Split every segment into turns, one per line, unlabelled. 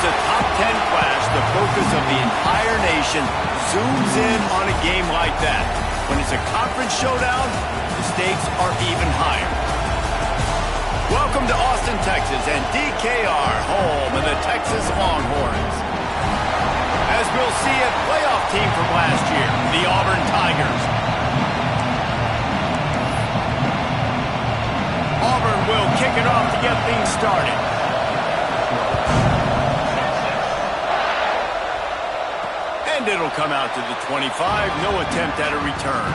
it's a top 10 clash, the focus of the entire nation zooms in on a game like that. When it's a conference showdown, the stakes are even higher. Welcome to Austin, Texas, and DKR, home of the Texas Longhorns. As we'll see, a playoff team from last year, the Auburn Tigers. Auburn will kick it off to get things started. And it'll come out to the 25, no attempt at a return.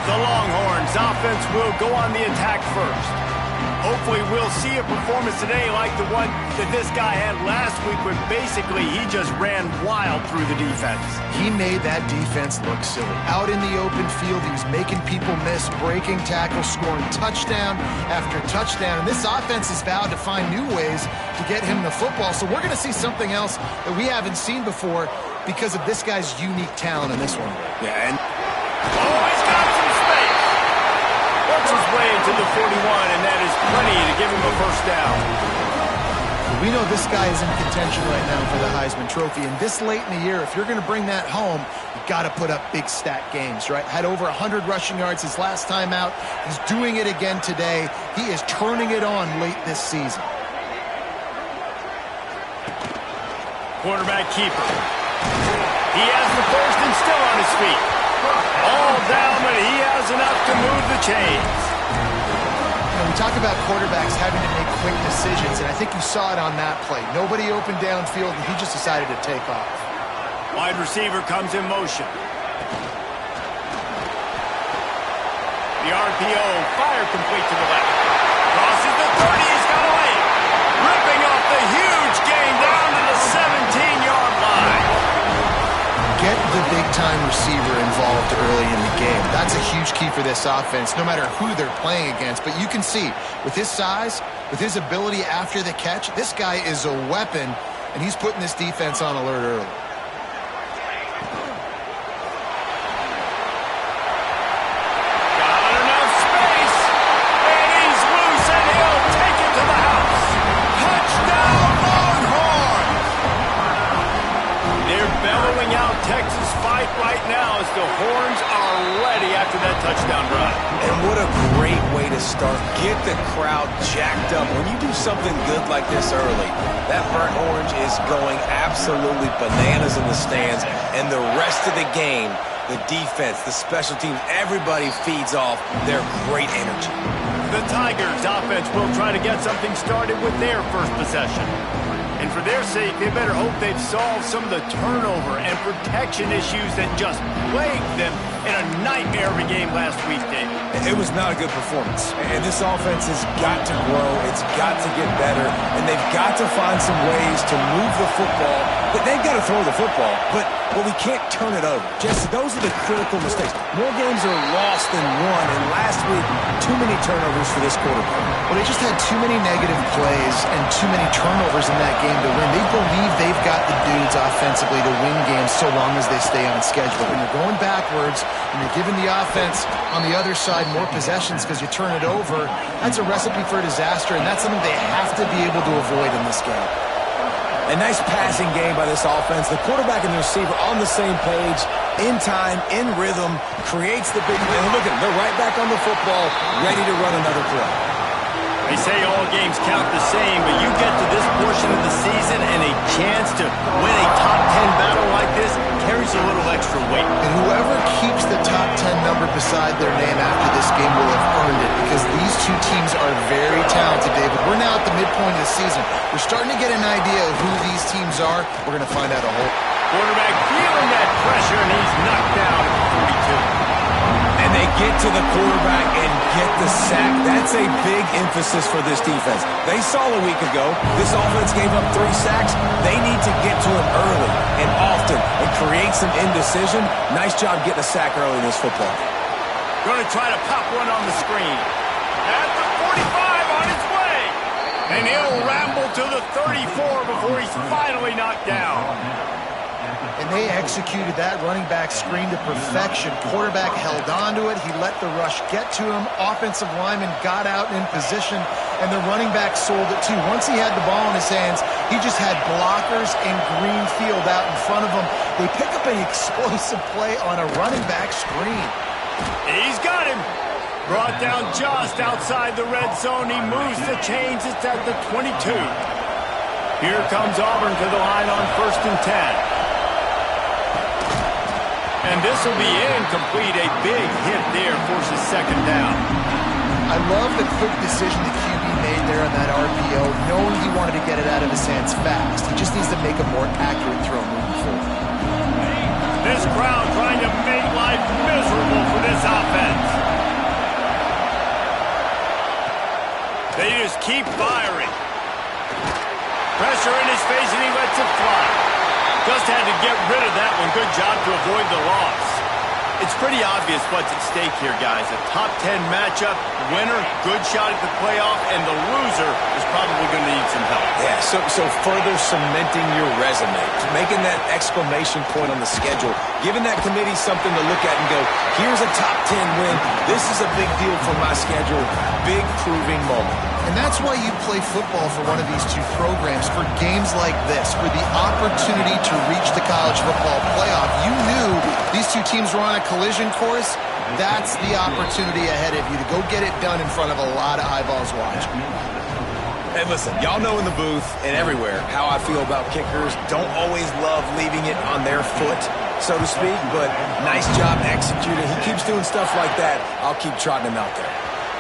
The Longhorns offense will go on the attack first. Hopefully we'll see a performance today like the one that this guy had last week where basically he just ran wild through the defense.
He made that defense look silly. Out in the open field, he was making people miss, breaking tackles, scoring touchdown after touchdown. And this offense has vowed to find new ways to get him the football. So we're going to see something else that we haven't seen before because of this guy's unique talent in this one.
Yeah, and he's got some space. Works his way into the 41, and that is plenty to give him a first down.
We know this guy is in contention right now for the Heisman Trophy, and this late in the year, if you're going to bring that home, you've got to put up big stat games, right? Had over 100 rushing yards his last time out. He's doing it again today. He is turning it on late this season.
Quarterback keeper. He has the first and still on his feet. All down, but he has enough to move the chains.
We talk about quarterbacks having to make quick decisions, and I think you saw it on that play. Nobody opened downfield, and he just decided to take off.
Wide receiver comes in motion. The RPO, fire complete to the left. Crosses the 30, he's got away. Ripping off the huge gain down to the 17-yard line.
Get the big-time receiver involved early in the game. That's a huge key for this offense, no matter who they're playing against. But you can see, with his size, with his ability after the catch, this guy is a weapon, and he's putting this defense on alert early.
Got enough space, and he's loose, and he'll take it to the house. Touchdown, Longhorns! They're bellowing out Texas fight right now as the Horns are ready after that touchdown run.
And what a great way to start. Get the crowd jacked up. When you do something good like this early, that burnt orange is going absolutely bananas in the stands. And the rest of the game, the defense, the special teams, everybody feeds off their great energy.
The Tigers offense will try to get something started with their first possession. And for their sake, they better hope they've solved some of the turnover and protection issues that just plagued them in a nightmare of a game last week, Dave.
It was not a good performance. And this offense has got to grow. It's got to get better. And they've got to find some ways to move the football. But they've got to throw the football. But we can't turn it over. Jesse, those are the critical mistakes. More games are lost than won. And last week, too many turnovers for this quarterback.
Well, they just had too many negative plays and too many turnovers in that game to win. They believe they've got the dudes offensively to win games so long as they stay on schedule. When you're going backwards and you're giving the offense on the other side more possessions because you turn it over, that's a recipe for disaster, and that's something they have to be able to avoid in this game.
A nice passing game by this offense. The quarterback and the receiver on the same page, in time, in rhythm, creates the big win. Look at them. They're right back on the football, ready to run another play.
They say all games count the same, but you get to this portion of the season and a chance to win a top 10 battle like this carries a little extra weight.
And whoever keeps the top 10 number beside their name after this game will have earned it, because these two teams are very talented, David. We're now at the midpoint of the season. We're starting to get an idea of who these teams are. We're going to find out a whole.
Quarterback feeling that pressure, and he's knocked down at the 42.
And they get to the quarterback and get the sack. That's a big emphasis for this defense. They saw a week ago, this offense gave up 3 sacks. They need to get to him early and often and create some indecision. Nice job getting a sack early in this football.
Going to try to pop one on the screen. At the 45 on its way. And he'll ramble to the 34 before he's finally knocked down.
And they executed that running back screen to perfection. Quarterback held on to it. He let the rush get to him. Offensive lineman got out in position, and the running back sold it too. Once he had the ball in his hands, he just had blockers and green field out in front of him. They pick up an explosive play on a running back screen.
He's got him. Brought down just outside the red zone. He moves the chains. It's at the 22. Here comes Auburn to the line on 1st and 10. And this will be incomplete. A big hit there forces 2nd down.
I love the quick decision the QB made there on that RPO, knowing he wanted to get it out of his hands fast. He just needs to make a more accurate throw moving forward.
This crowd trying to make life miserable for this offense. They just keep firing. Pressure in his face, and he lets it fly. Just had to get rid of that one. Good job to avoid the loss. It's pretty obvious what's at stake here, guys. A top 10 matchup, winner, good shot at the playoff, and the loser is probably going to need some help.
Yeah, so further cementing your resume, making that exclamation point on the schedule, giving that committee something to look at and go, here's a top 10 win. This is a big deal for my schedule. Big proving moment.
And that's why you play football for one of these two programs, for games like this, for the opportunity to reach the college football playoff. You knew these two teams were on a collision course. That's the opportunity ahead of you to go get it done in front of a lot of eyeballs watching.
Hey, listen, y'all know in the booth and everywhere how I feel about kickers. Don't always love leaving it on their foot, so to speak, but nice job executing. He keeps doing stuff like that. I'll keep trotting him out there.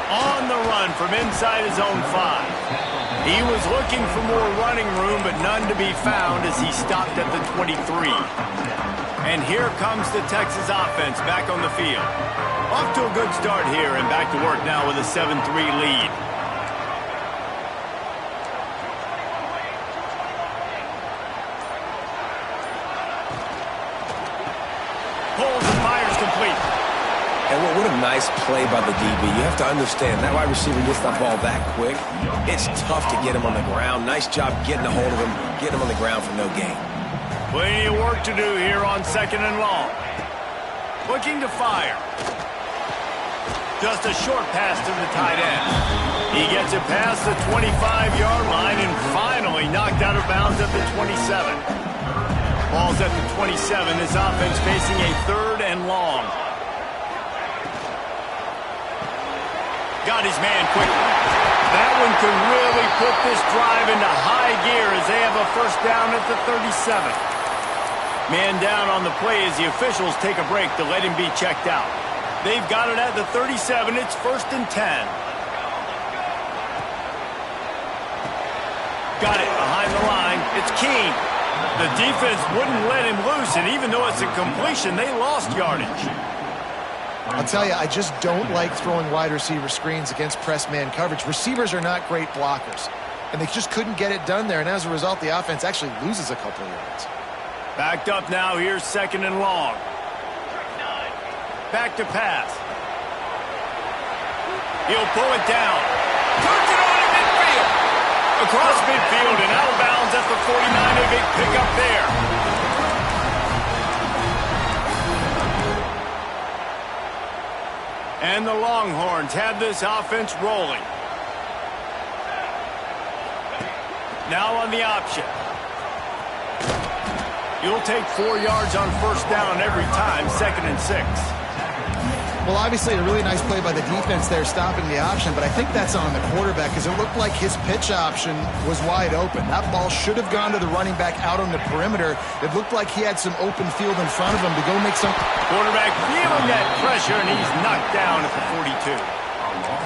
On the run from inside his own 5. He was looking for more running room, but none to be found as he stopped at the 23. And here comes the Texas offense back on the field. Off to a good start here and back to work now with a 7-3 lead. Pulls and fires complete.
And what a nice play by the DB. You have to understand, that wide receiver gets the ball that quick. It's tough to get him on the ground. Nice job getting a hold of him, getting him on the ground for no gain.
Plenty of work to do here on 2nd and long. Looking to fire. Just a short pass to the tight end. He gets it past the 25-yard line and finally knocked out of bounds at the 27. Ball's at the 27. This offense facing a 3rd and long. Got his man quickly. That one could really put this drive into high gear as they have a 1st down at the 37. Man down on the play as the officials take a break to let him be checked out. They've got it at the 37. It's 1st and 10. Got it behind the line. It's King. The defense wouldn't let him loose, and even though it's a completion, they lost yardage.
I'll tell you, I just don't like throwing wide receiver screens against press man coverage. Receivers are not great blockers, and they just couldn't get it done there, and as a result, the offense actually loses a couple of yards.
Backed up now, here's 2nd and long. Back to pass. He'll pull it down. Turns it on in midfield. Across midfield and out of bounds at the 49. A big pickup there. And the Longhorns have this offense rolling. Now on the option. You'll take 4 yards on 1st down every time, 2nd and 6.
Well, obviously a really nice play by the defense there stopping the option, but I think that's on the quarterback because it looked like his pitch option was wide open. That ball should have gone to the running back out on the perimeter. It looked like he had some open field in front of him to go make some...
Quarterback feeling that pressure, and he's knocked down at the 42.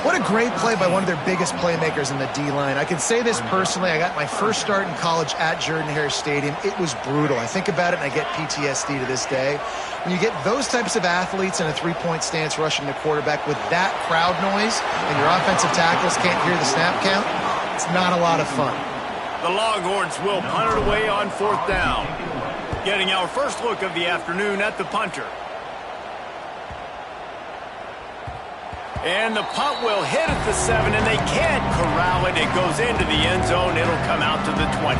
What a great play by one of their biggest playmakers in the D-line. I can say this personally. I got my first start in college at Jordan-Hare Stadium. It was brutal. I think about it, and I get PTSD to this day. When you get those types of athletes in a three-point stance rushing the quarterback with that crowd noise and your offensive tackles can't hear the snap count, it's not a lot of fun.
The Longhorns will punt it away on 4th down. Getting our first look of the afternoon at the punter. And the punt will hit at the 7, and they can't corral it. It goes into the end zone. It'll come out to the 20.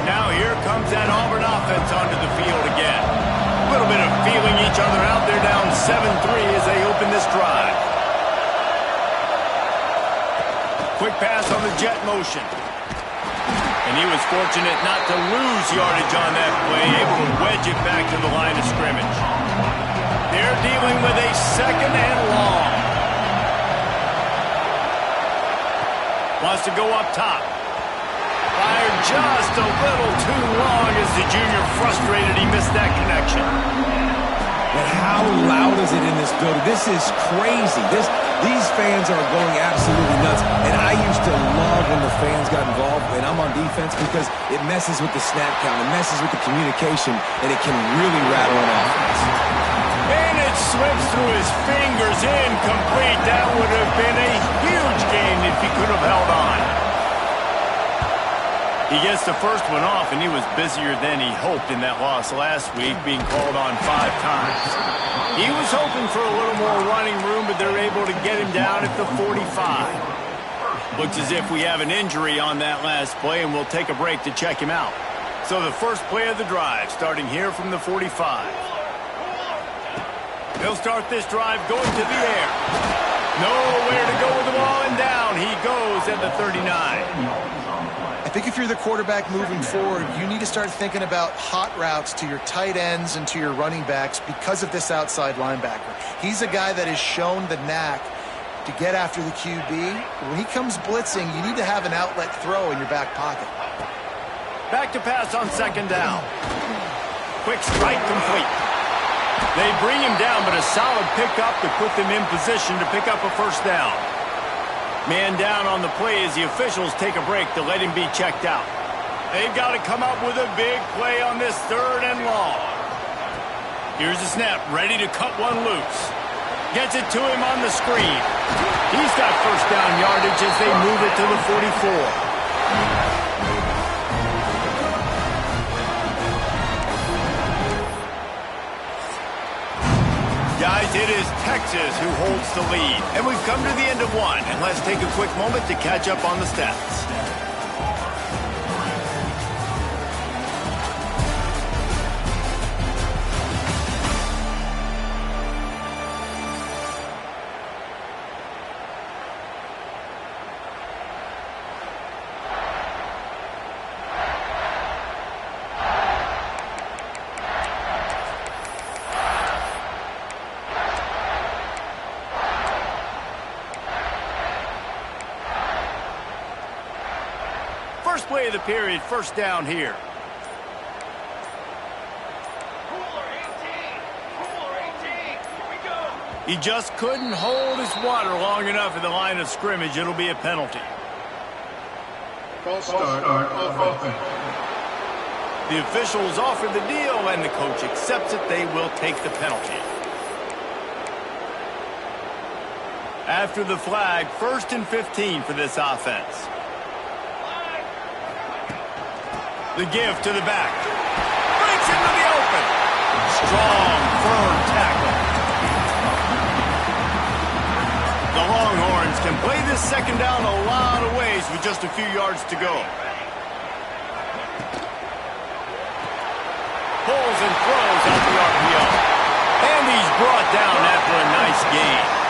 Now here comes that Auburn offense onto the field again. A little bit of feeling each other out. They're down 7-3 as they open this drive. Quick pass on the jet motion. And he was fortunate not to lose yardage on that play, able to wedge it back to the line of scrimmage. They're dealing with a 2nd and long. Wants to go up top. Fired just a little too long as the junior frustrated he missed that connection.
But how loud is it in this building? This is crazy. These fans are going absolutely nuts. And I used to love when the fans got involved, and I'm on defense, because it messes with the snap count, it messes with the communication, and it can really rattle an offense.
And it slips through his fingers, incomplete. That would have been a huge gain if he could have held on. He gets the first one off, and he was busier than he hoped in that loss last week, being called on 5 times. He was hoping for a little more running room, but they're able to get him down at the 45. Looks as if we have an injury on that last play, and we'll take a break to check him out. So the first play of the drive, starting here from the 45. He'll start this drive going to the air. Nowhere to go with the ball, and down he goes at the 39.
I think if you're the quarterback moving forward, you need to start thinking about hot routes to your tight ends and to your running backs because of this outside linebacker. He's a guy that has shown the knack to get after the QB. When he comes blitzing, you need to have an outlet throw in your back pocket.
Back to pass on 2nd down. Quick strike complete. They bring him down, but a solid pickup to put them in position to pick up a 1st down. Man down on the play as the officials take a break to let him be checked out. They've got to come up with a big play on this 3rd and long. Here's the snap, ready to cut one loose. Gets it to him on the screen. He's got 1st down yardage as they move it to the 44. Guys, it is Texas who holds the lead. And we've come to the end of one. And let's take a quick moment to catch up on the stats. First play of the period, 1st down here. He just couldn't hold his water long enough in the line of scrimmage. It'll be a penalty.
False start on offense.
The officials offer the deal, and the coach accepts it. They will take the penalty. After the flag, 1st and 15 for this offense. The give to the back. Breaks into the open. Strong, firm tackle. The Longhorns can play this 2nd down a lot of ways with just a few yards to go. Pulls and throws out the RPO. And he's brought down after a nice gain.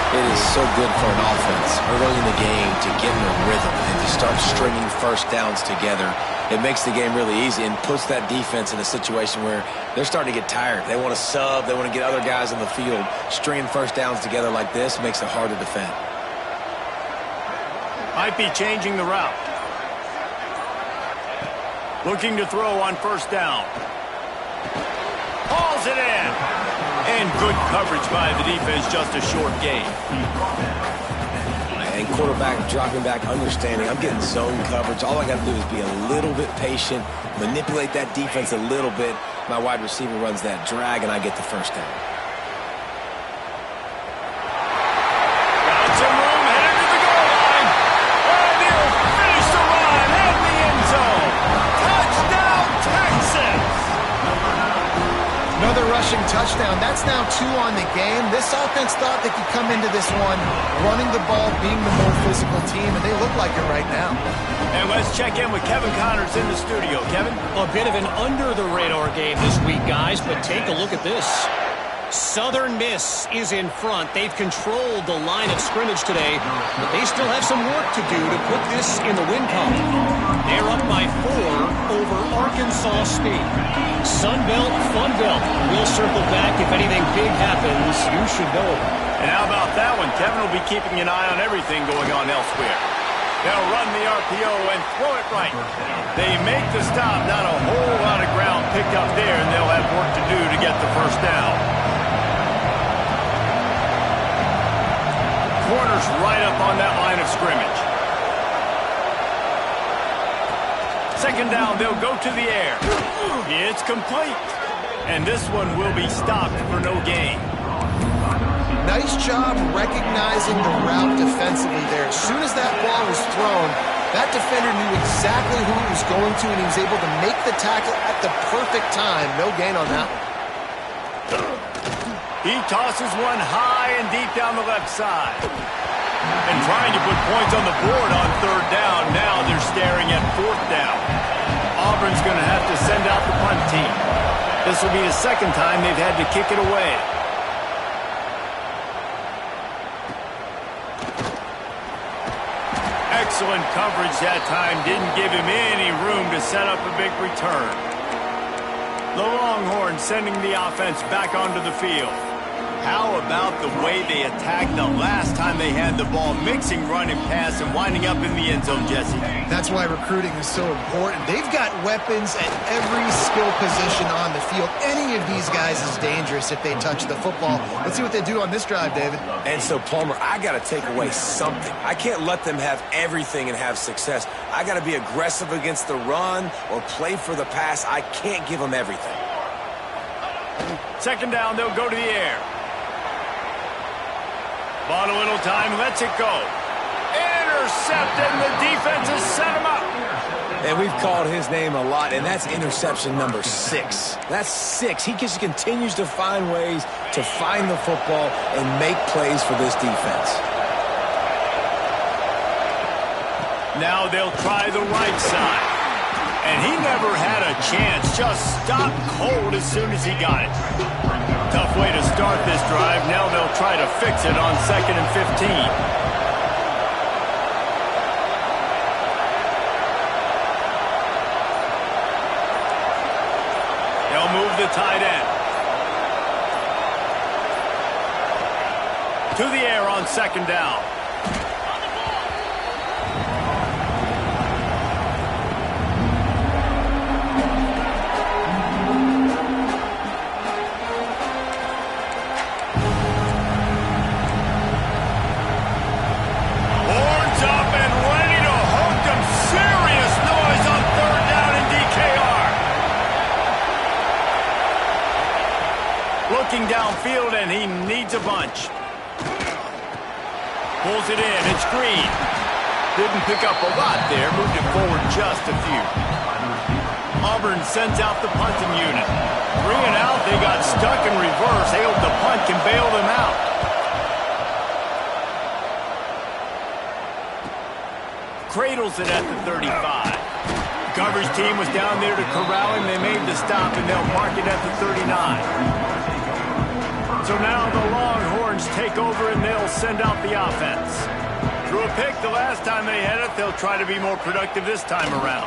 It is so good for an offense early in the game to get in a rhythm and to start stringing 1st downs together. It makes the game really easy and puts that defense in a situation where they're starting to get tired. They want to sub. They want to get other guys on the field. Stringing 1st downs together like this makes it hard to defend.
Might be changing the route. Looking to throw on 1st down. Hauls it in. And good coverage by the defense, just a short gain.
And quarterback dropping back, understanding I'm getting zone coverage. All I got to do is be a little bit patient, manipulate that defense a little bit. My wide receiver runs that drag, and I get the 1st down.
Got some room, headed to the goal line. And he'll finish the run in the end zone. Touchdown, Texas!
Another rush rushing touchdown. That's now 2 on the game. This offense thought they could come into this one running the ball, being the more physical team, and they look like it right now.
And let's check in with Kevin Connors in the studio. Kevin?
A bit of an under-the-radar game this week, guys, but take a look at this. Southern Miss is in front. They've controlled the line of scrimmage today, but they still have some work to do to put this in the win column. They're up by 4 over Arkansas State. Sun Belt, Fun Belt. We'll circle back if anything big happens. You should know it.
And how about that one? Kevin will be keeping an eye on everything going on elsewhere. They'll run the RPO and throw it right. They make the stop. Not a whole lot of ground picked up there, and they'll have work to do to get the first down. Corners right up on that line of scrimmage. Second down, they'll go to the air. It's complete. And this one will be stopped for no gain.
Nice job recognizing the route defensively there. As soon as that ball was thrown, that defender knew exactly who he was going to, and he was able to make the tackle at the perfect time. No gain on that one.
He tosses one high and deep down the left side. And trying to put points on the board on third down. Now they're staring at fourth down. Auburn's going to have to send out the punt team. This will be the second time they've had to kick it away. Excellent coverage that time. Didn't give him any room to set up a big return. The Longhorns sending the offense back onto the field. How about the way they attacked the last time they had the ball, mixing run and pass and winding up in the end zone, Jesse?
That's why recruiting is so important. They've got weapons at every skill position on the field. Any of these guys is dangerous if they touch the football. Let's see what they do on this drive, David.
And so, Palmer, I got to take away something. I can't let them have everything and have success. I got to be aggressive against the run or play for the pass. I can't give them everything.
Second down, they'll go to the air. Bought a little time, lets it go. Intercepted, and the defense has set him up.
And we've called his name a lot, and that's interception number 6. That's 6. He just continues to find ways to find the football and make plays for this defense.
Now they'll try the right side. And he never had a chance, just stopped cold as soon as he got it. Tough way to start this drive. Now they'll try to fix it on 2nd and 15. They'll move the tight end. To the air on 2nd down. Downfield, and he needs a bunch. Pulls it in. It's Green. Didn't pick up a lot there. Moved it forward just a few. Auburn sends out the punting unit. 3 and out. They got stuck in reverse. They hope the punt can bail them out. Cradles it at the 35. Coverage team was down there to corral him. They made the stop, and they'll mark it at the 39. So now the Longhorns take over, and they'll send out the offense. Threw a pick the last time they had it. They'll try to be more productive this time around.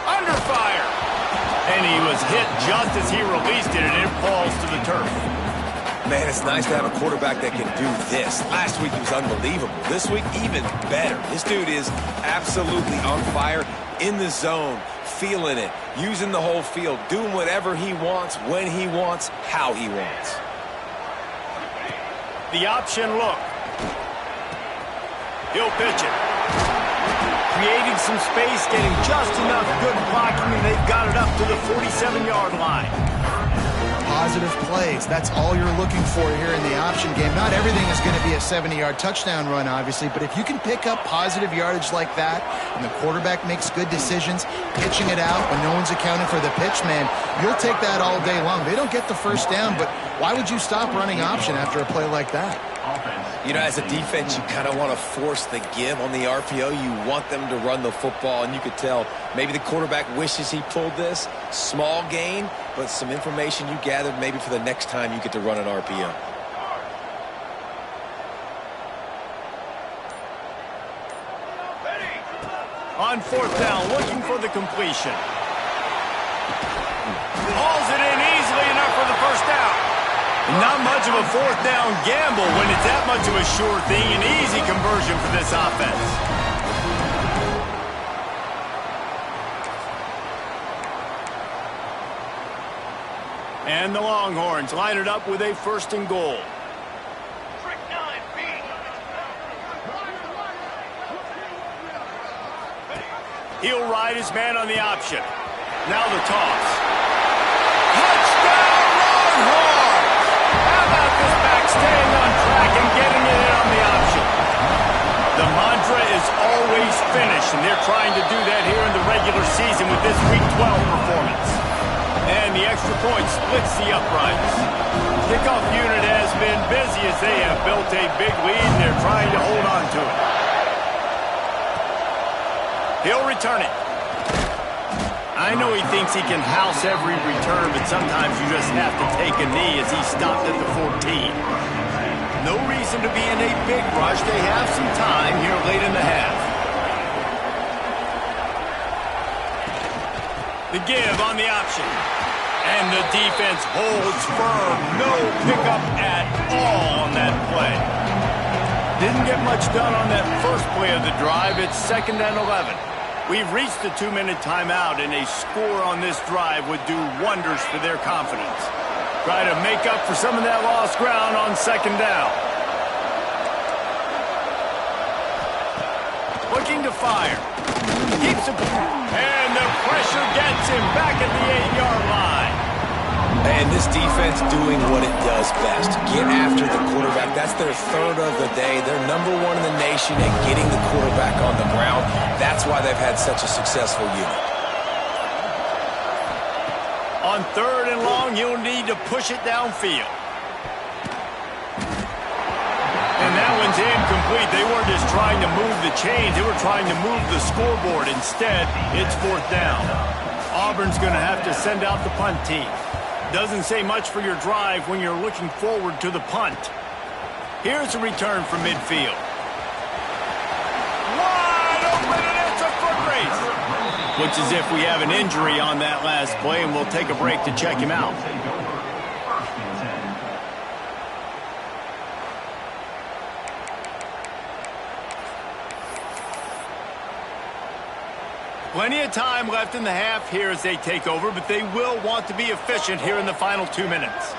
Under fire. And he was hit just as he released it, and it falls to the turf.
Man, it's nice to have a quarterback that can do this. Last week he was unbelievable. This week, even better. This dude is absolutely on fire, in the zone, feeling it, using the whole field, doing whatever he wants, when he wants, how he wants.
The option look. He'll pitch it. Creating some space, getting just enough good blocking, and they've got it up to the 47-yard line.
positive plays. That's all you're looking for here in the option game. Not everything is going to be a 70-yard touchdown run, obviously, but if you can pick up positive yardage like that and the quarterback makes good decisions, pitching it out when no one's accounting for the pitch, man, you'll take that all day long. They don't get the first down, but why would you stop running option after a play like that?
You know, as a defense, you kind of want to force the give on the RPO. You want them to run the football, and you could tell maybe the quarterback wishes he pulled this. Small gain, but some information you gathered maybe for the next time you get to run an RPO.
On fourth down, looking for the completion. Hauls it in easily enough for the first down. Not much of a fourth down gamble when it's that much of a sure thing. An easy conversion for this offense. And the Longhorns line it up with a first and goal. He'll ride his man on the option. Now the toss. Touchdown, Longhorns! How about this back staying on track and getting it in on the option? The mantra is always finish, and they're trying to do that here in the regular season with this Week 12 performance. And the extra point splits the uprights. Kickoff unit has been busy as they have built a big lead, and they're trying to hold on to it. He'll return it. I know he thinks he can house every return, but sometimes you just have to take a knee as he stopped at the 14. No reason to be in a big rush. They have some time here late in the half. The give on the option. And the defense holds firm. No pickup at all on that play. Didn't get much done on that first play of the drive. It's 2nd and 11. We've reached the 2-minute timeout, and a score on this drive would do wonders for their confidence. Try to make up for some of that lost ground on 2nd down. Looking to fire. Keeps it. And the pressure gets him back at the 8-yard line.
And this defense doing what it does best. Get after the quarterback. That's their third of the day. They're number one in the nation at getting the quarterback on the ground. That's why they've had such a successful unit.
On 3rd and long, you'll need to push it downfield. And that one's incomplete. They weren't just trying to move the chains. They were trying to move the scoreboard. Instead, it's 4th down. Auburn's going to have to send out the punt team. Doesn't say much for your drive when you're looking forward to the punt. Here's a return from midfield. Wide open, and it's a foot race. Looks as if we have an injury on that last play, and we'll take a break to check him out. Plenty of time left in the half here as they take over, but they will want to be efficient here in the final 2 minutes.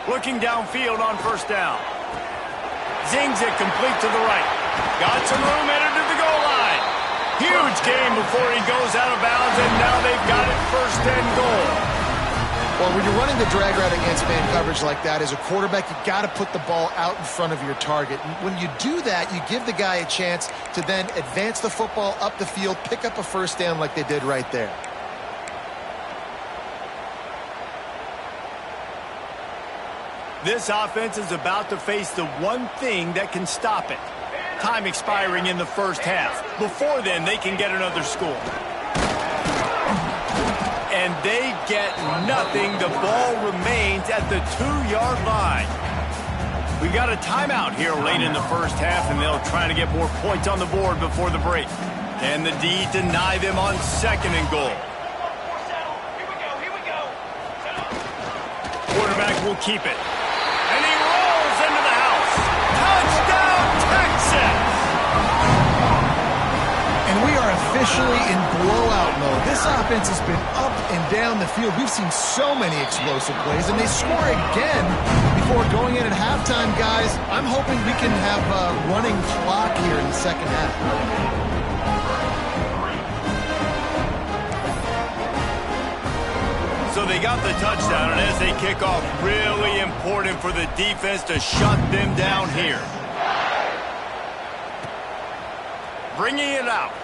Looking downfield on 1st down. Zings it complete to the right. Got some room headed to the goal line. Huge gain before he goes out of bounds, and now they've got it 1st and goal.
Well, when you're running the drag route against man coverage like that, as a quarterback, you got to put the ball out in front of your target. And when you do that, you give the guy a chance to then advance the football up the field, pick up a 1st down like they did right there.
This offense is about to face the one thing that can stop it. Time expiring in the 1st half. Before then, they can get another score. And they get nothing. The ball remains at the 2-yard line. We got a timeout here late in the 1st half, and they'll try to get more points on the board before the break. And the D deny them on 2nd and goal. Quarterback will keep it. And he rolls into the house. Touchdown, Texas!
And we are officially in blowout mode. This offense has been up and down the field. We've seen so many explosive plays, and they score again before going in at halftime, guys. I'm hoping we can have a running clock here in the 2nd half.
So they got the touchdown, and as they kick off, really important for the defense to shut them down here. Bringing it out.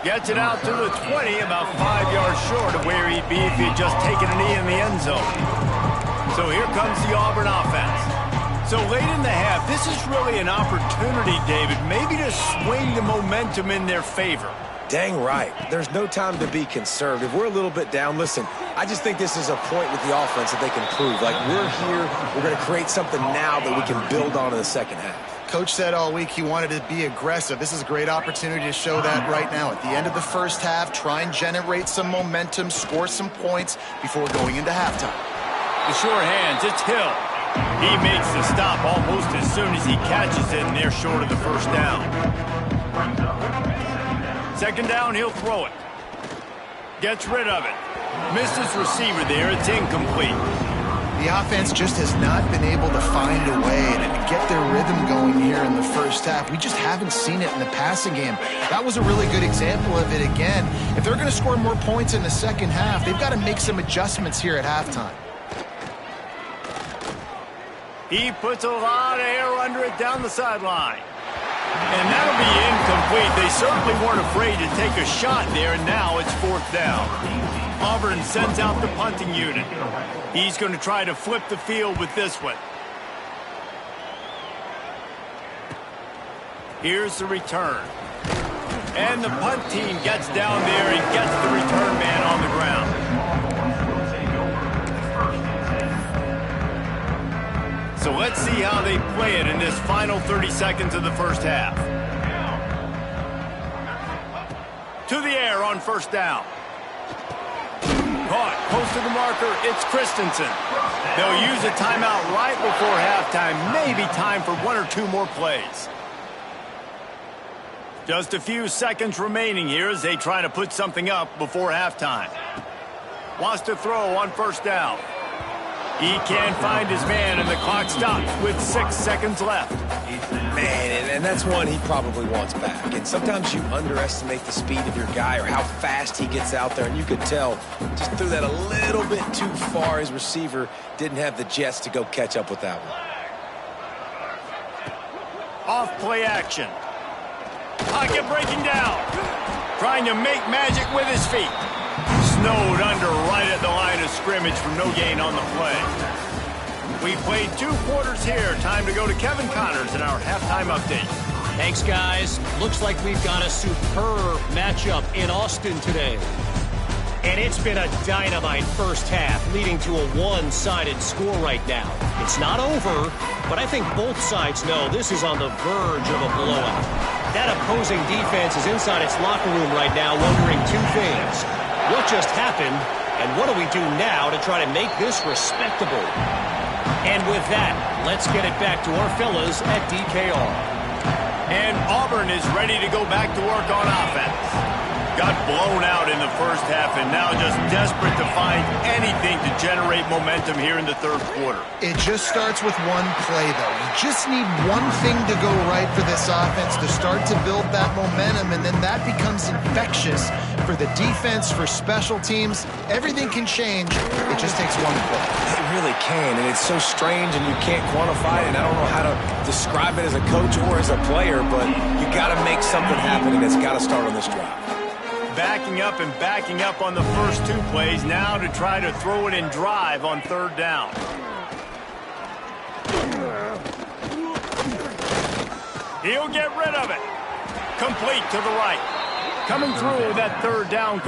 Gets it out to the 20, about 5 yards short of where he'd be if he'd just taken a knee in the end zone. So here comes the Auburn offense. So late in the half, this is really an opportunity, David, maybe to swing the momentum in their favor.
Dang right. There's no time to be conservative. We're a little bit down. Listen, I just think this is a point with the offense that they can prove. Like, we're here, we're going to create something now that we can build on in the second half.
Coach said all week he wanted to be aggressive. This is a great opportunity to show that right now. At the end of the first half, try and generate some momentum, score some points before going into halftime.
The sure hands, it's Hill. He makes the stop almost as soon as he catches it, and they're short of the first down. Second down, he'll throw it. Gets rid of it. Misses receiver there. It's incomplete.
The offense just has not been able to find a way to get their rhythm going here in the first half. We just haven't seen it in the passing game. That was a really good example of it again. If they're going to score more points in the second half, they've got to make some adjustments here at halftime.
He puts a lot of air under it down the sideline. And that'll be incomplete. They certainly weren't afraid to take a shot there, and now it's fourth down. Auburn sends out the punting unit. He's going to try to flip the field with this one. Here's the return. And the punt team gets down there and gets the return man on the ground. So let's see how they play it in this final 30 seconds of the first half. To the air on first down. Caught, close to the marker, it's Christensen. They'll use a timeout right before halftime, maybe time for one or two more plays. Just a few seconds remaining here as they try to put something up before halftime. Wants to throw on first down. He can't find his man, and the clock stops with 6 seconds left.
Man, and that's one he probably wants back. And sometimes you underestimate the speed of your guy or how fast he gets out there, and you could tell just threw that a little bit too far. His receiver didn't have the jets to go catch up with that one.
Off play action. Pocket breaking down. Trying to make magic with his feet. Snowed under right at the line of scrimmage from no gain on the play. We played 2 quarters here. Time to go to Kevin Connors in our halftime update.
Thanks, guys. Looks like we've got a superb matchup in Austin today. And it's been a dynamite first half, leading to a one-sided score right now. It's not over, but I think both sides know this is on the verge of a blowout. That opposing defense is inside its locker room right now wondering 2 things. What just happened, and what do we do now to try to make this respectable? And with that, let's get it back to our fellas at DKR.
And Auburn is ready to go back to work on offense. Got blown out in the first half and now just desperate to find anything to generate momentum here in the third quarter.
It just starts with one play, though. You just need one thing to go right for this offense to start to build that momentum, and then that becomes infectious for the defense, for special teams. Everything can change. It just takes one play.
It really can, and it's so strange, and you can't quantify it, and I don't know how to describe it as a coach or as a player, but you got to make something happen, and it's got to start on this drive.
Backing up and backing up on the first 2 plays, now to try to throw it in drive on third down. He'll get rid of it. Complete to the right. Coming through that third down.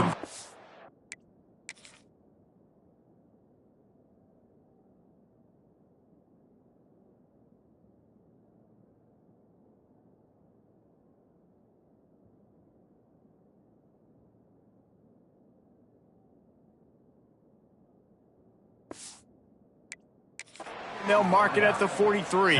They'll mark it at the 43.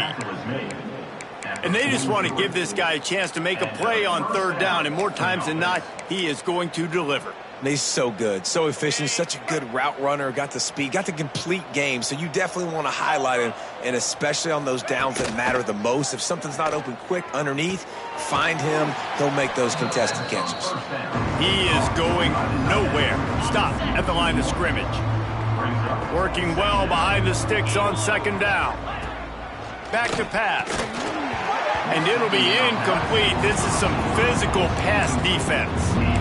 And they just want to give this guy a chance to make a play on third down, and more times than not, he is going to deliver.
He's so good, so efficient, such a good route runner, got the speed, got the complete game, so you definitely want to highlight him, and especially on those downs that matter the most. If something's not open quick underneath, find him, he'll make those contested catches.
He is going nowhere. Stop. at the line of scrimmage. Working well behind the sticks on second down. Back to pass. And it'll be incomplete. This is some physical pass defense.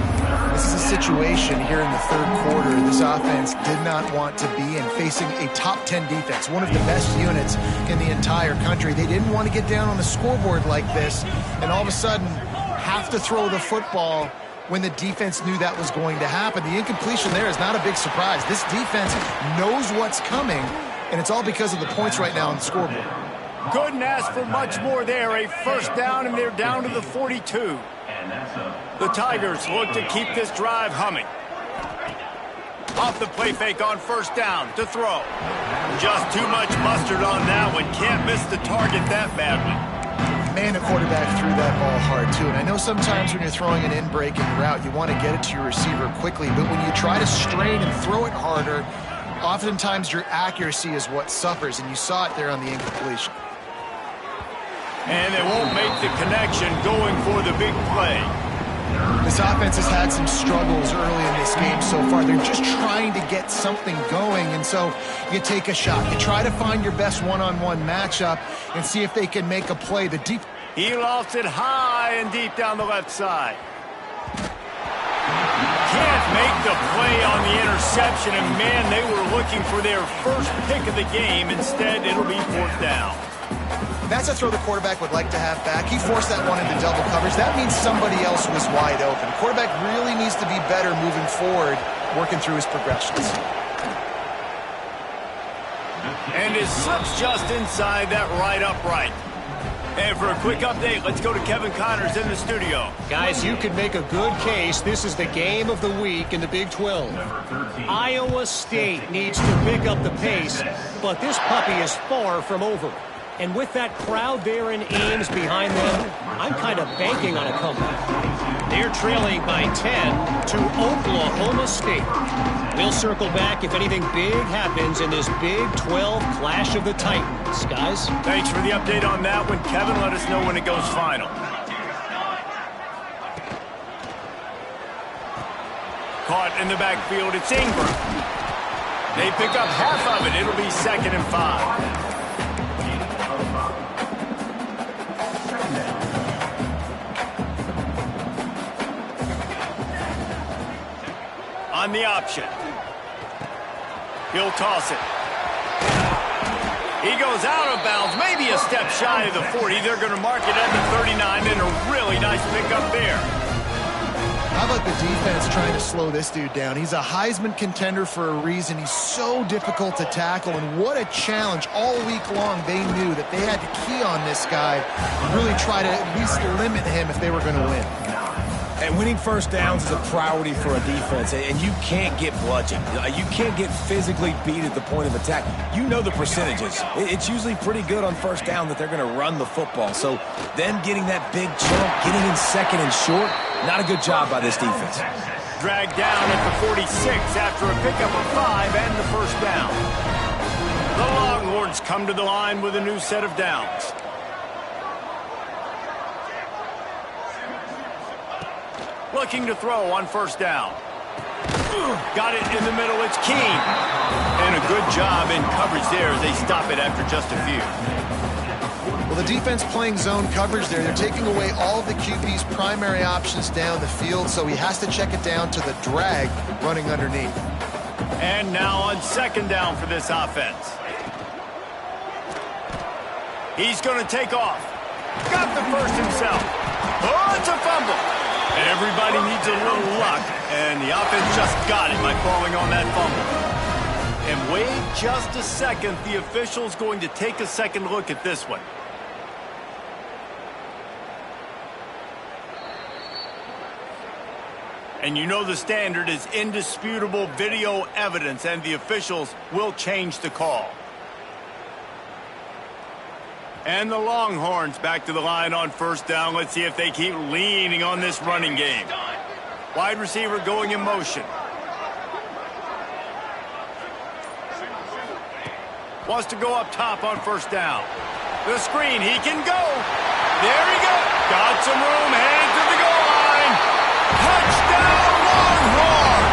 This is a situation here in the third quarter this offense did not want to be in, facing a top 10 defense, one of the best units in the entire country. They didn't want to get down on the scoreboard like this and all of a sudden have to throw the football when the defense knew that was going to happen. The incompletion there is not a big surprise. This defense knows what's coming, and it's all because of the points right now on the scoreboard.
Couldn't ask for much more there. A first down, and they're down to the 42. The Tigers look to keep this drive humming. Off the play fake on first down to throw. Just too much mustard on that one. Can't miss the target that badly.
Man, the quarterback threw that ball hard, too. And I know sometimes when you're throwing an in-breaking route, you want to get it to your receiver quickly. But when you try to strain and throw it harder, oftentimes your accuracy is what suffers. And you saw it there on the incompletion.
And they won't make the connection going for the big play.
This offense has had some struggles early in this game so far. They're just trying to get something going, and so you take a shot. You try to find your best one-on-one matchup and see if they can make a play.
He lost it high and deep down the left side. Can't make the play on the interception, and man, they were looking for their first pick of the game. Instead, it'll be fourth down.
That's a throw the quarterback would like to have back. He forced that one into double coverage. That means somebody else was wide open. Quarterback really needs to be better moving forward, working through his progressions.
And his slips just inside that right upright. And for a quick update, let's go to Kevin Connors in the studio.
Guys, you could make a good case. This is the game of the week in the Big 12. Iowa State needs to pick up the pace, but this puppy is far from over. And with that crowd there in Ames behind them, I'm kind of banking on a comeback. They're trailing by 10 to Oklahoma State. We'll circle back if anything big happens in this Big 12 Clash of the Titans. Guys?
Thanks for the update on that one, Kevin. Let us know when it goes final. Caught in the backfield, it's Ingram. They pick up half of it. It'll be 2nd and 5. On the option. He'll toss it. He goes out of bounds, maybe a step shy of the 40. They're going to mark it at the 39, and a really nice pickup there.
How about the defense trying to slow this dude down? He's a Heisman contender for a reason. He's so difficult to tackle, and what a challenge. All week long, they knew that they had to key on this guy and really try to at least limit him if they were going to win.
And winning first downs is a priority for a defense, and you can't get bludgeoned. You can't get physically beat at the point of attack. You know the percentages. It's usually pretty good on first down that they're going to run the football. So then getting that big chunk, getting in second and short, not a good job by this defense.
Dragged down at the 46 after a pickup of 5 and the first down. The Longhorns come to the line with a new set of downs. Looking to throw on first down. Got it in the middle. It's Keene. And a good job in coverage there as they stop it after just a few.
Well, the defense playing zone coverage there. They're taking away all of the QB's primary options down the field, so he has to check it down to the drag running underneath.
And now on second down for this offense. He's going to take off. Got the first himself. Oh, it's a fumble. Everybody needs a little luck, and the offense just got it by falling on that fumble. And wait just a second. The official's going to take a second look at this one. And you know the standard is indisputable video evidence, and the officials will change the call. And the Longhorns back to the line on first down. Let's see if they keep leaning on this running game. Wide receiver going in motion. Wants to go up top on first down. The screen, he can go. There he goes. Got some room, headed to the goal line. Touchdown Longhorns!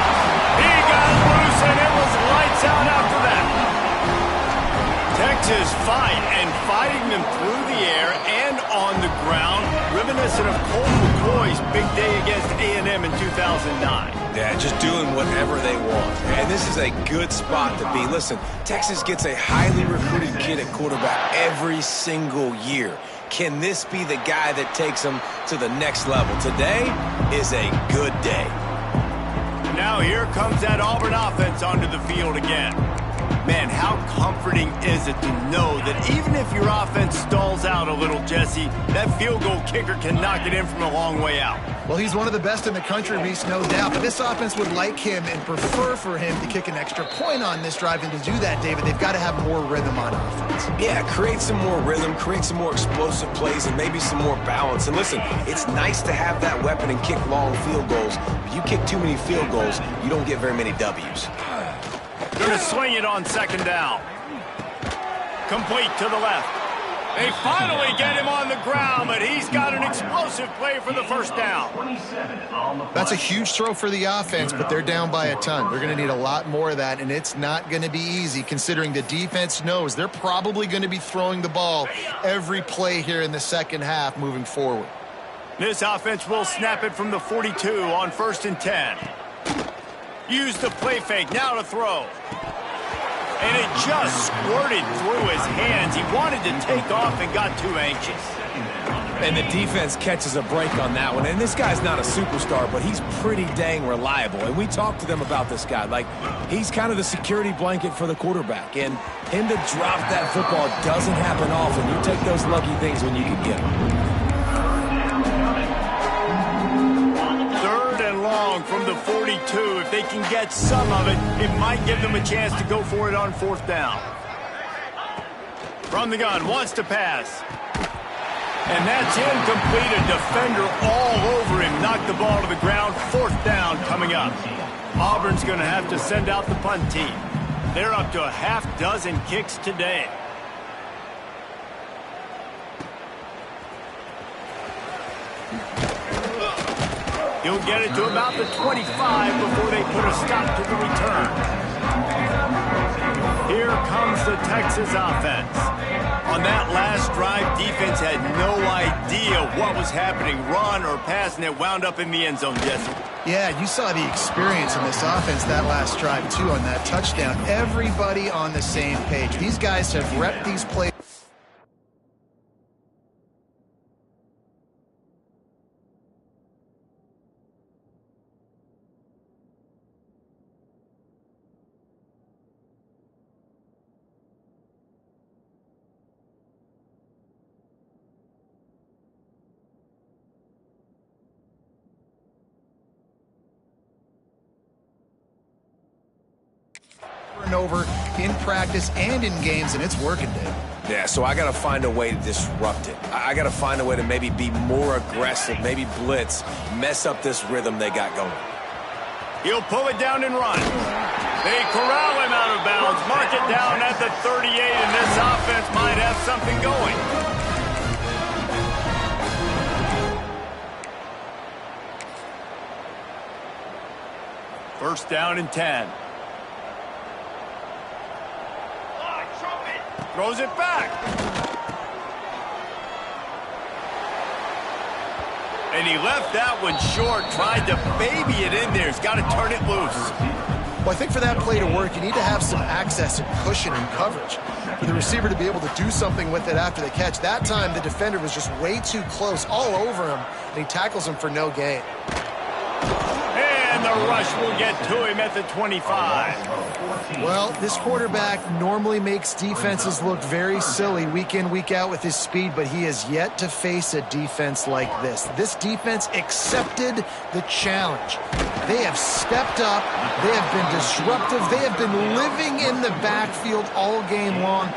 He got fight, and fighting them through the air and on the ground, reminiscent of Colt McCoy's big day against A&M in 2009.
Yeah, just doing whatever they want. And this is a good spot to be. Listen, Texas gets a highly recruited kid at quarterback every single year. Can this be the guy that takes them to the next level? Today is a good day.
Now here comes that Auburn offense onto the field again. Man, how comforting is it to know that even if your offense stalls out a little, Jesse, that field goal kicker can knock it in from a long way out.
Well, he's one of the best in the country, Reese, no doubt. But this offense would like him and prefer for him to kick an extra point on this drive. And to do that, David, they've got to have more rhythm on offense.
Yeah, create some more rhythm, create some more explosive plays, and maybe some more balance. And listen, it's nice to have that weapon and kick long field goals. But you kick too many field goals, you don't get very many W's.
Going to swing it on second down. Complete to the left. They finally get him on the ground, but he's got an explosive play for the first down.
That's a huge throw for the offense, but they're down by a ton. They're going to need a lot more of that, and it's not going to be easy considering the defense knows they're probably going to be throwing the ball every play here in the second half moving forward.
This offense will snap it from the 42 on 1st and 10. Use the play fake, now to throw. And it just squirted through his hands. He wanted to take off and got too anxious.
And the defense catches a break on that one. And this guy's not a superstar, but he's pretty dang reliable. And we talked to them about this guy. Like, he's kind of the security blanket for the quarterback. And him to drop that football doesn't happen often. You take those lucky things when you can get them.
From the 42, if they can get some of it, it might give them a chance to go for it on 4th down. From the gun, wants to pass. And that's incomplete. A defender all over him. Knocked the ball to the ground. 4th down coming up. Auburn's going to have to send out the punt team. They're up to a half dozen kicks today. He'll get it to about the 25 before they put a stop to the return. Here comes the Texas offense. On that last drive, defense had no idea what was happening, run or pass, and it wound up in the end zone, Jesse.
Yeah, you saw the experience in this offense that last drive, too, on that touchdown. Everybody on the same page. These guys have repped these plays. And over in practice and in games, and it's working, Dave.
Yeah, so I got to find a way to disrupt it. I got to find a way to maybe be more aggressive, maybe blitz, mess up this rhythm they got going.
He'll pull it down and run. They corral him out of bounds, mark it down at the 38, and this offense might have something going. First down and 10. Throws it back. And he left that one short, tried to baby it in there. He's got to turn it loose.
Well, I think for that play to work, you need to have some access and cushion and coverage for the receiver to be able to do something with it after the catch. That time, the defender was just way too close, all over him, and he tackles him for no gain.
And the rush will get to him at the 25.
Well, this quarterback normally makes defenses look very silly week in, week out with his speed, but he has yet to face a defense like this. This defense accepted the challenge. They have stepped up. They have been disruptive. They have been living in the backfield all game long.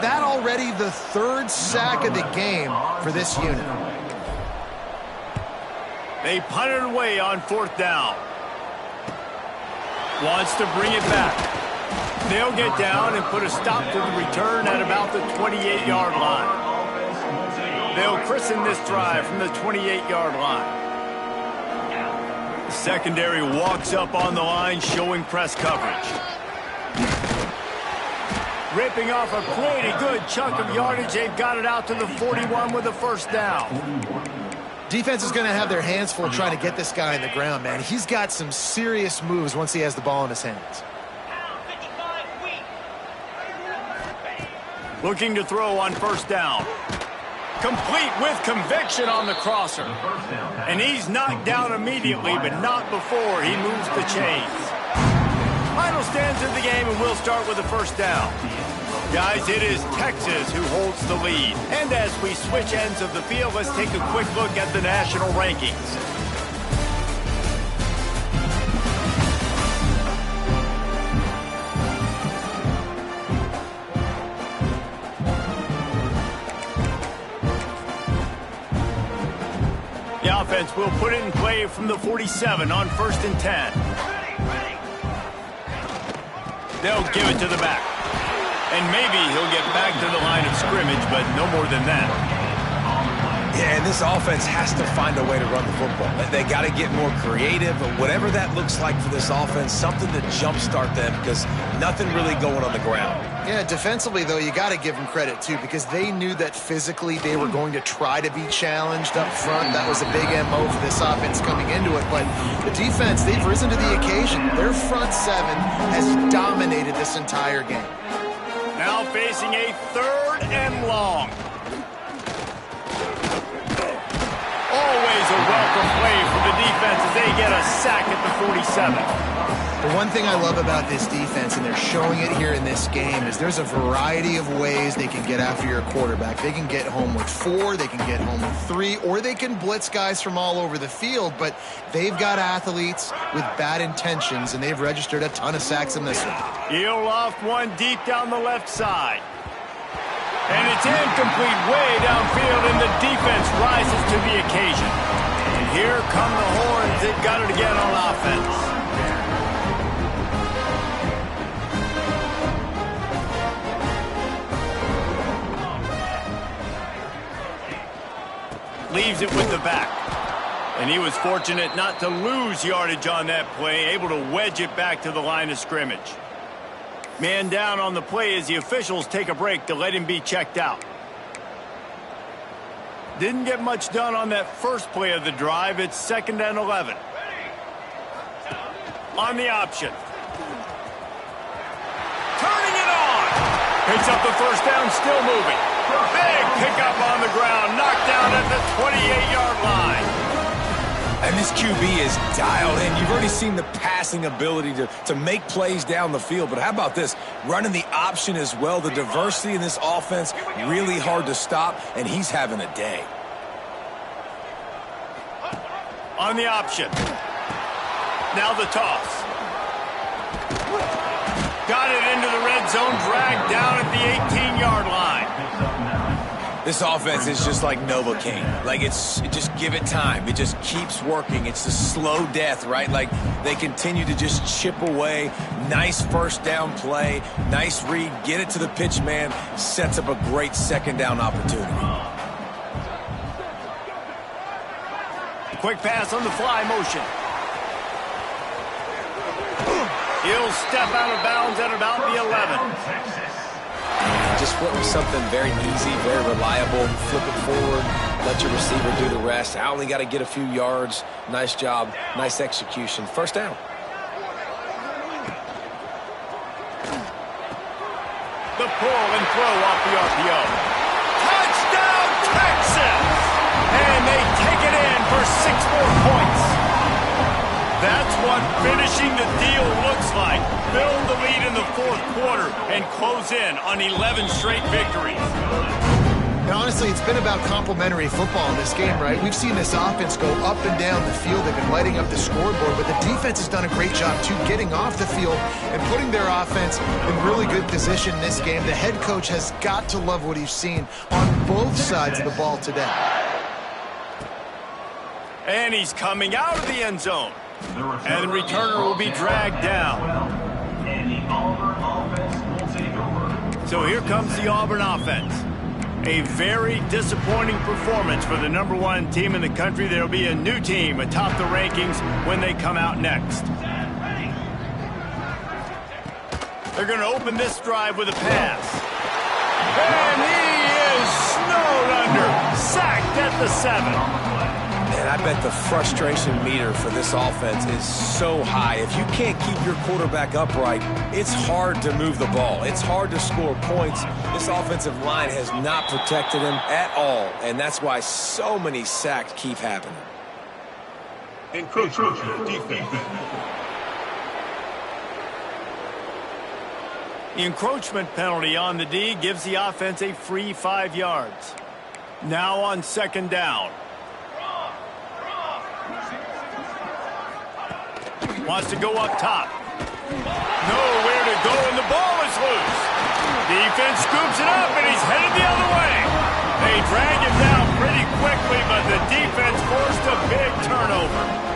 That already the 3rd sack of the game for this unit.
They punt it away on 4th down. Wants to bring it back. They'll get down and put a stop to the return at about the 28-yard line. They'll christen this drive from the 28-yard line. The secondary walks up on the line, showing press coverage. Ripping off a pretty good chunk of yardage. They've got it out to the 41 with a first down.
Defense is going to have their hands full trying to get this guy on the ground, man. He's got some serious moves once he has the ball in his hands.
Looking to throw on first down. Complete with conviction on the crosser. And he's knocked down immediately, but not before he moves the chains. Final stands of the game, and we'll start with the first down. Guys, it is Texas who holds the lead. And as we switch ends of the field, let's take a quick look at the national rankings. The offense will put it in play from the 47 on 1st and 10. They'll give it to the back. And maybe he'll get back to the line of scrimmage, but no more than that.
Yeah, and this offense has to find a way to run the football. They got to get more creative, but whatever that looks like for this offense, something to jumpstart them because nothing really going on the ground.
Yeah, defensively, though, you got to give them credit, too, because they knew that physically they were going to try to be challenged up front. That was a big MO for this offense coming into it. But the defense, they've risen to the occasion. Their front seven has dominated this entire game.
Now facing a 3rd and long. Always a welcome play from the defense as they get a sack at the 47.
The one thing I love about this defense, and they're showing it here in this game, is there's a variety of ways they can get after your quarterback. They can get home with 4, they can get home with 3, or they can blitz guys from all over the field, but they've got athletes with bad intentions, and they've registered a ton of sacks in this one.
He'll loft one deep down the left side. And it's incomplete way downfield, and the defense rises to the occasion. And here come the horns. They've got it again on offense. Leaves it with the back. And he was fortunate not to lose yardage on that play, able to wedge it back to the line of scrimmage. Man down on the play as the officials take a break to let him be checked out. Didn't get much done on that first play of the drive. It's 2nd and 11. On the option. Turning it on. Picks up the first down, still moving. Big pickup on the ground, knocked down at the 28-yard line.
And this QB is dialed in. You've already seen the passing ability to make plays down the field. But how about this? Running the option as well. The diversity in this offense, really hard to stop, and he's having a day.
On the option. Now the toss. Got it into the red zone, dragged down at the 18-yard line.
This offense is just like Novocaine. Like, just give it time. It just keeps working. It's the slow death, right? Like, they continue to just chip away. Nice first down play. Nice read. Get it to the pitch man. Sets up a great 2nd down opportunity.
Quick pass on the fly motion. He'll step out of bounds at about the 11.
Just went with something very easy, very reliable. Flip it forward, let your receiver do the rest. I only got to get a few yards. Nice job, nice execution. First down.
The pull and throw off the RPO. Touchdown, Texas! And they take it in for 6 more points. That's what finishing the deal looks like. Build the lead in the 4th quarter and close in on 11 straight victories.
And honestly, it's been about complementary football in this game, right? We've seen this offense go up and down the field. They've been lighting up the scoreboard, but the defense has done a great job, too, getting off the field and putting their offense in really good position in this game. The head coach has got to love what he's seen on both sides of the ball today.
And he's coming out of the end zone. And the returner will be dragged down. So here comes the Auburn offense. A very disappointing performance for the #1 team in the country. There will be a new team atop the rankings when they come out next. They're going to open this drive with a pass. And he is snowed under. Sacked at the 7.
And I bet the frustration meter for this offense is so high. If you can't keep your quarterback upright, it's hard to move the ball. It's hard to score points. This offensive line has not protected him at all, and that's why so many sacks keep happening.
Encroachment defense.
The encroachment penalty on the D gives the offense a free 5 yards. Now on 2nd down. Wants to go up top. Nowhere to go, and the ball is loose. Defense scoops it up, and he's headed the other way. They drag him down pretty quickly, but the defense forced a big turnover.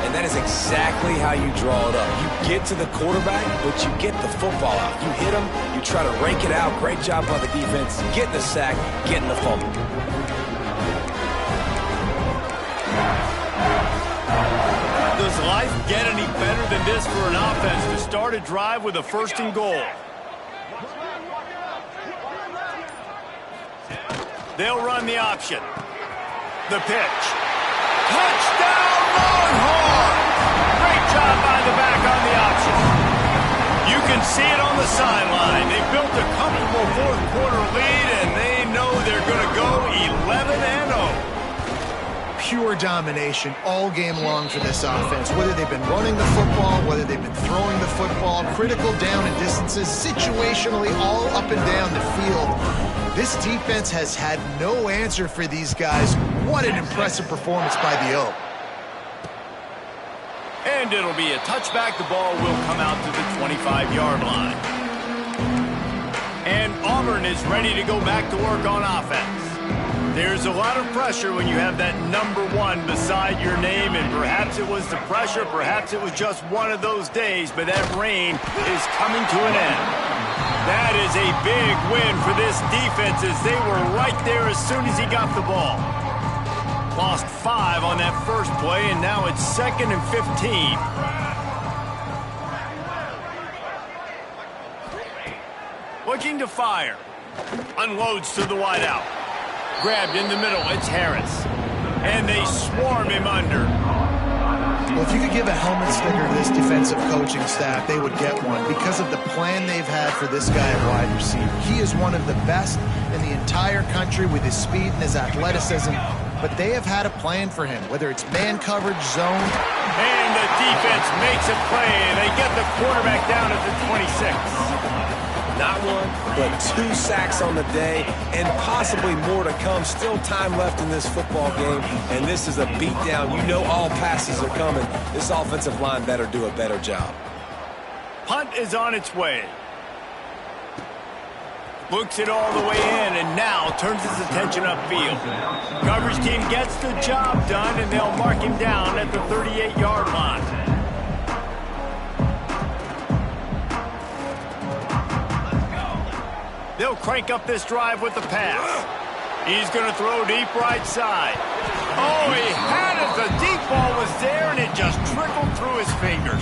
And that is exactly how you draw it up. You get to the quarterback, but you get the football out. You hit him, you try to rake it out. Great job by the defense. Getting the sack, getting the fumble.
Does life get any better than this for an offense to start a drive with a 1st and goal? They'll run the option. The pitch. Touchdown, Longhorns! Great job by the back on the option. You can see it on the sideline. They built a comfortable 4th quarter lead, and they know they're going to go 11-0.
Pure domination all game long for this offense. Whether they've been running the football, whether they've been throwing the football, critical down and distances, situationally all up and down the field. This defense has had no answer for these guys. What an impressive performance by the O.
And it'll be a touchback. The ball will come out to the 25-yard line. And Auburn is ready to go back to work on offense. There's a lot of pressure when you have that number 1 beside your name, and perhaps it was the pressure, perhaps it was just one of those days, but that rain is coming to an end. That is a big win for this defense, as they were right there as soon as he got the ball. Lost 5 on that first play, and now it's 2nd and 15. Looking to fire. Unloads to the wideout. Grabbed in the middle, it's Harris. And they swarm him under.
Well, if you could give a helmet sticker to this defensive coaching staff, they would get one because of the plan they've had for this guy at wide receiver. He is one of the best in the entire country with his speed and his athleticism, but they have had a plan for him, whether it's man coverage, zone.
And the defense makes a play, and they get the quarterback down at the 26.
Not 1, but 2 sacks on the day, and possibly more to come. Still time left in this football game, and this is a beatdown. You know all passes are coming. This offensive line better do a better job.
Punt is on its way. Looks it all the way in, and now turns his attention upfield. Coverage team gets the job done, and they'll mark him down at the 38-yard line. They'll crank up this drive with the pass. He's going to throw deep right side. Oh, he had it. The deep ball was there, and it just trickled through his fingers.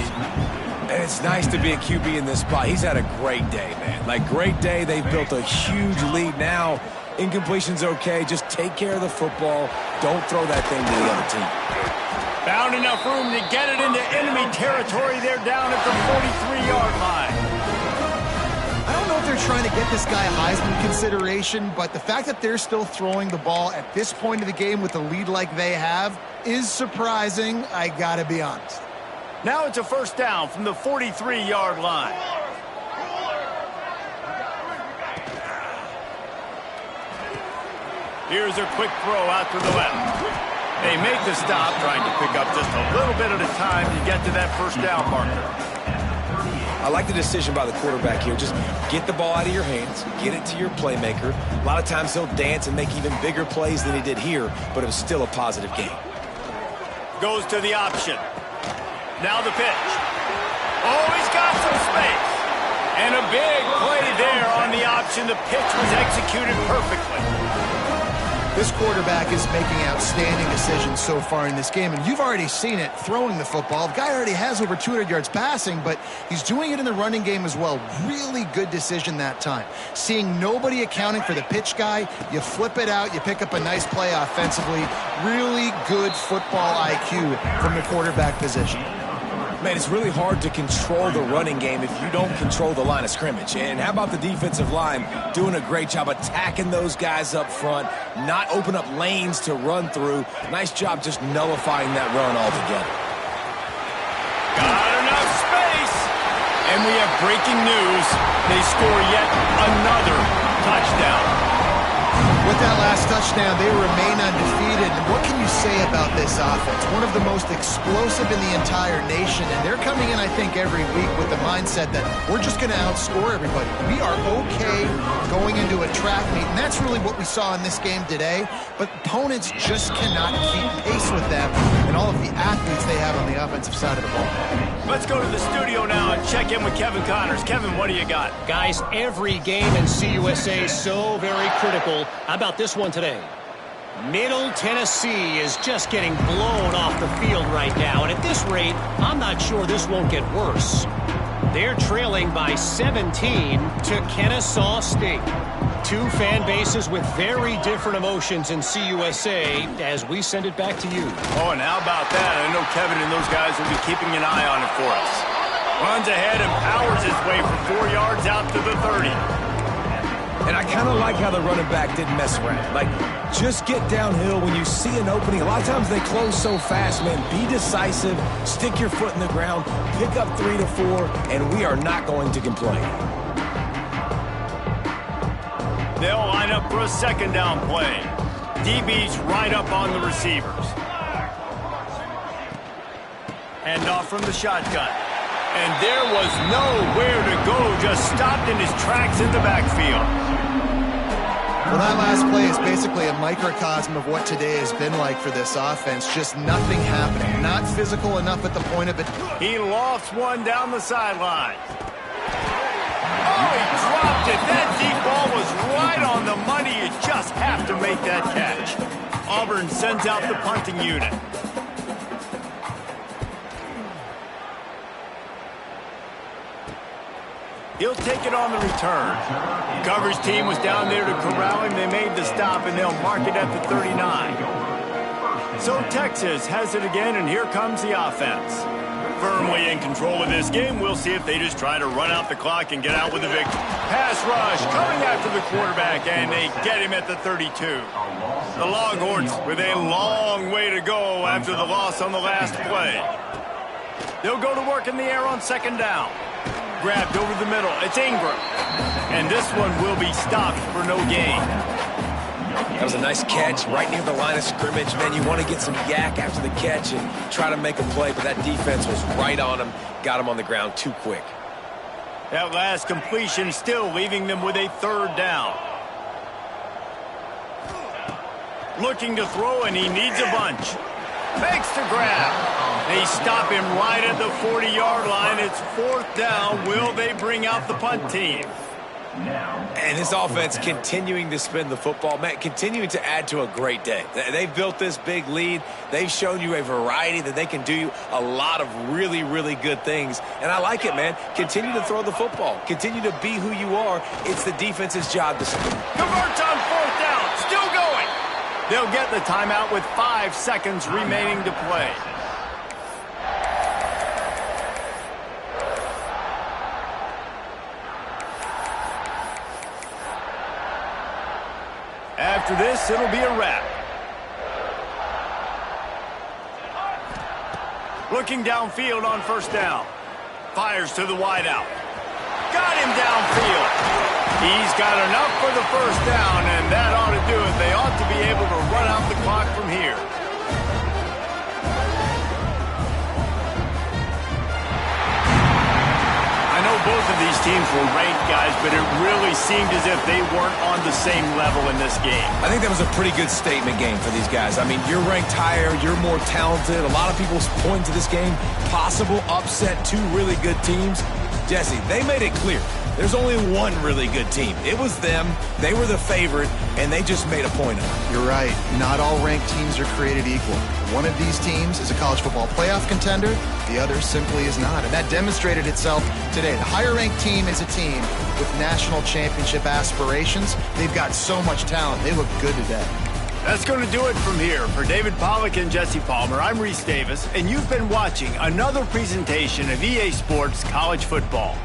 And it's nice to be a QB in this spot. He's had a great day, man. Like, great day. They've built a huge lead now. Incompletion's okay. Just take care of the football. Don't throw that thing to the other team.
Found enough room to get it into enemy territory. They're down at the 43-yard line.
I don't know if they're trying to get this guy Heisman consideration, but the fact that they're still throwing the ball at this point of the game with a lead like they have is surprising, I gotta be honest.
Now it's a 1st down from the 43-yard line. Here's a quick throw out to the left. They make the stop, trying to pick up just a little bit at a time to get to that 1st down marker.
I like the decision by the quarterback here. Just get the ball out of your hands, get it to your playmaker. A lot of times he'll dance and make even bigger plays than he did here, but it was still a positive game.
Goes to the option. Now the pitch. Oh, he's got some space. And a big play there on the option. The pitch was executed perfectly.
This quarterback is making outstanding decisions so far in this game, and you've already seen it throwing the football. The guy already has over 200 yards passing, but he's doing it in the running game as well. Really good decision that time. Seeing nobody accounting for the pitch guy, you flip it out, you pick up a nice play offensively. Really good football IQ from the quarterback position.
Man, it's really hard to control the running game if you don't control the line of scrimmage. And how about the defensive line doing a great job attacking those guys up front, not open up lanes to run through. Nice job just nullifying that run altogether.
Got enough space. And we have breaking news. They score yet another touchdown.
With that last touchdown, they remain undefeated. And what can you say about this offense? One of the most explosive in the entire nation. And they're coming in, I think, every week with the mindset that we're just going to outscore everybody. We are okay going into a track meet. And that's really what we saw in this game today. But opponents just cannot keep pace with them and all of the athletes they have on the offensive side of the ball. Let's go to the studio now and check in with Kevin Connors. Kevin, what do you got?
Guys, every game in CUSA is so very critical. How about this one today? Middle Tennessee is just getting blown off the field right now. And at this rate, I'm not sure this won't get worse. They're trailing by 17 to Kennesaw State. Two fan bases with very different emotions in CUSA as we send it back to you.
Oh, and how about that? I know Kevin and those guys will be keeping an eye on it for us. Runs ahead and powers his way for 4 yards out to the 30.
And I kind of like how the running back didn't mess around. Like, just get downhill when you see an opening. A lot of times they close so fast, man. Be decisive, stick your foot in the ground, pick up 3 to 4, and we are not going to complain.
They'll line up for a second down play. DB's right up on the receivers. Hand off from the shotgun. And there was nowhere to go, just stopped in his tracks in the backfield.
Well, that last play is basically a microcosm of what today has been like for this offense. Just nothing happening. Not physical enough at the point of it.
He lofts one down the sideline. Oh, he dropped it. That deep ball was right on the money. You just have to make that catch. Auburn sends out the punting unit. He'll take it on the return. Coverage team was down there to corral him. They made the stop, and they'll mark it at the 39. So Texas has it again, and here comes the offense. Firmly in control of this game. We'll see if they just try to run out the clock and get out with a victory. Pass rush coming after the quarterback, and they get him at the 32. The Longhorns with a long way to go after the loss on the last play. They'll go to work in the air on second down. Grabbed over the middle. It's Ingram. And this one will be stopped for no gain.
That was a nice catch right near the line of scrimmage. Man, you want to get some yak after the catch and try to make a play, but that defense was right on him. Got him on the ground too quick.
That last completion still leaving them with a third down. Looking to throw, and he needs a bunch. Makes the grab. They stop him right at the 40-yard line. It's fourth down. Will they bring out the punt team?
And this offense continuing to spin the football, man, continuing to add to a great day. They've built this big lead. They've shown you a variety that they can do a lot of really, really good things. And I like it, man. Continue to throw the football. Continue to be who you are. It's the defense's job to score.
Converts on fourth down. Still going. They'll get the timeout with 5 seconds remaining to play. After this, it'll be a wrap. Looking downfield on first down. Fires to the wideout. Got him downfield. He's got enough for the first down, and that ought to do it. They ought to be able to run out the clock from here. I know both of these teams were ranked, guys, but it really seemed as if they weren't on the same level in this game.
I think that was a pretty good statement game for these guys. I mean, you're ranked higher, you're more talented. A lot of people point to this game, possible upset, two really good teams. Jesse, they made it clear There's only one really good team. It was them. They were the favorite, and they just made a point of it.
You're right. Not all ranked teams are created equal. One of these teams is a college football playoff contender. The other simply is not. And that demonstrated itself today. The higher-ranked team is a team with national championship aspirations. They've got so much talent. They look good today.
That's going to do it from here. For David Pollack and Jesse Palmer, I'm Reese Davis, and you've been watching another presentation of EA Sports College Football.